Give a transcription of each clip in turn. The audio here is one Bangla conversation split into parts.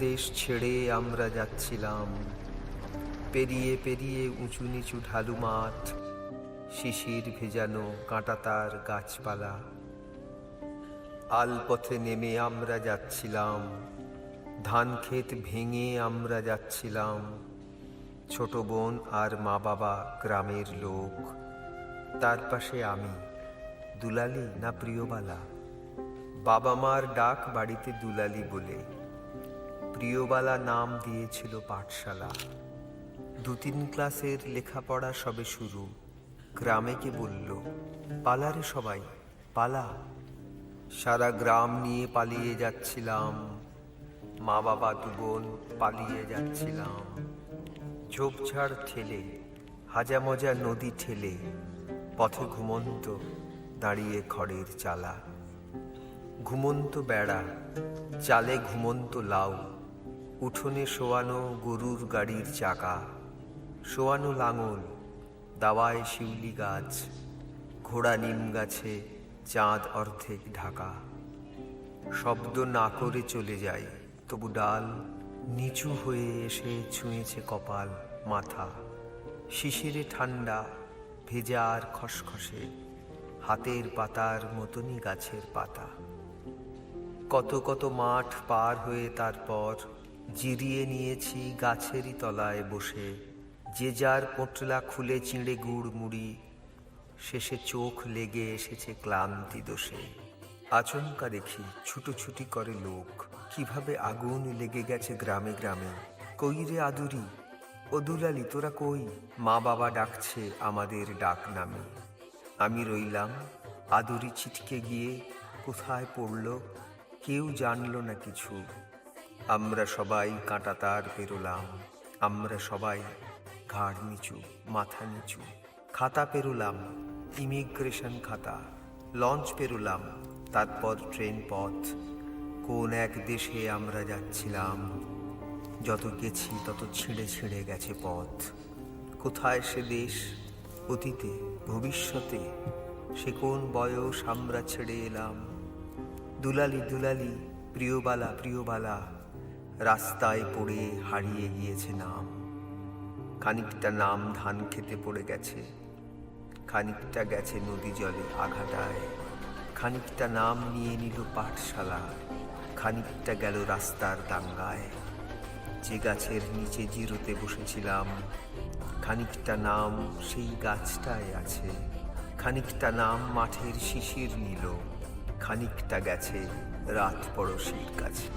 দেশ ছেড়ে আমরা যাচ্ছিলাম, পেরিয়ে পেরিয়ে উঁচু নিচু ঢালু মাঠ, শিশির ভেজানো কাঁটাতার গাছপালা। আলপথে নেমে আমরা যাচ্ছিলাম, ধান ক্ষেত ভেঙে আমরা যাচ্ছিলাম। ছোট বোন আর মা বাবা গ্রামের লোক, তার পাশে আমি, দুলালি না প্রিয়বালা। বাবা মার ডাক বাড়িতে দুলালি বলে, প্রিয়বালা নাম দিয়েছিল পাঠশালা। 2-3 ক্লাসের লেখাপড়া সবে শুরু। গ্রামে কে বলল, পালারে সবাই পালা। সারা গ্রাম নিয়ে পালিয়ে যাচ্ছিলাম, মা বাবা দু বোন পালিয়ে যাচ্ছিলাম। ঝোপঝাড় ঠেলে, হাজা মজা নদী ঠেলে, পথে ঘুমন্ত দাঁড়িয়ে খড়ের চালা। ঘুমন্ত বেড়া, চালে ঘুমন্ত লাউ, উঠোনে শোয়ানো গরুর গাড়ির চাকা, শোয়ানো লাঙল, দাওয়ায় শিউলি গাছ, ঘোড়া নিম গাছে চাঁদ অর্ধেক ঢাকা। শব্দ না করে চলে যায়, তবু ডাল নিচু হয়ে এসে ছুঁয়েছে কপাল মাথা। শিশিরে ঠান্ডা, ভেজা আর খসখসে, হাতের পাতার মতনই গাছের পাতা। কত কত মাঠ পার হয়ে তারপর জিরিয়ে নিয়েছি গাছেরই তলায় বসে। যে যার পোঁটলা খুলে চিঁড়ে গুড় মুড়ি, শেষে চোখ লেগে এসেছে ক্লান্তি দোষে। আচমকা দেখি ছুটোছুটি করে লোক, কিভাবে আগুন লেগে গেছে গ্রামে গ্রামে। কই রে আদুরি, ও দুলালি তোরা কই? মা বাবা ডাকছে আমাদের ডাক নামে। আমি রইলাম, আদুরি ছিটকে গিয়ে কোথায় পড়ল কেউ জানল না কিছু। আমরা সবাই কাঁটাতার পেরোলাম, আমরা সবাই ঘাড় নিচু মাথা নিচু। খাতা পেরোলাম, ইমিগ্রেশন খাতা। লঞ্চ পেরোলাম, তারপর ট্রেন পথ। কোন এক দেশে আমরা যাচ্ছিলাম, যত গেছি তত ছিঁড়ে ছিঁড়ে গেছে পথ। কোথায় সে দেশ, অতীতে ভবিষ্যতে, সে কোন বয়স আমরা ছেড়ে এলাম। দুলালি দুলালি, প্রিয়বালা প্রিয়বালা, রাস্তায় পড়ে হারিয়ে গিয়েছে নাম। খানিকটা নাম ধান খেতে পড়ে গেছে, খানিকটা গেছে নদী জলে আঘাটায়, খানিকটা নাম নিয়ে নিল পাঠশালা, খানিকটা গেল রাস্তার দাঙ্গায়। যে গাছের নিচে জিরোতে বসেছিলাম, খানিকটা নাম সেই গাছটায় আছে, খানিকটা নাম মাঠের শিশির নিল, খানিকটা গেছে রাত পড়শির কাছে।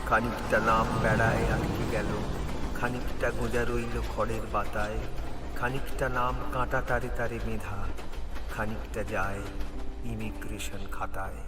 খানিকটা নাম বেড়ায় আটকে গেল, খানিকটা গোঁজা রইল খড়ের বাতায়, খানিকটা নাম কাঁটা তারে তারে মেধা, খানিকটা যায় ইমিগ্রেশন খাতায়।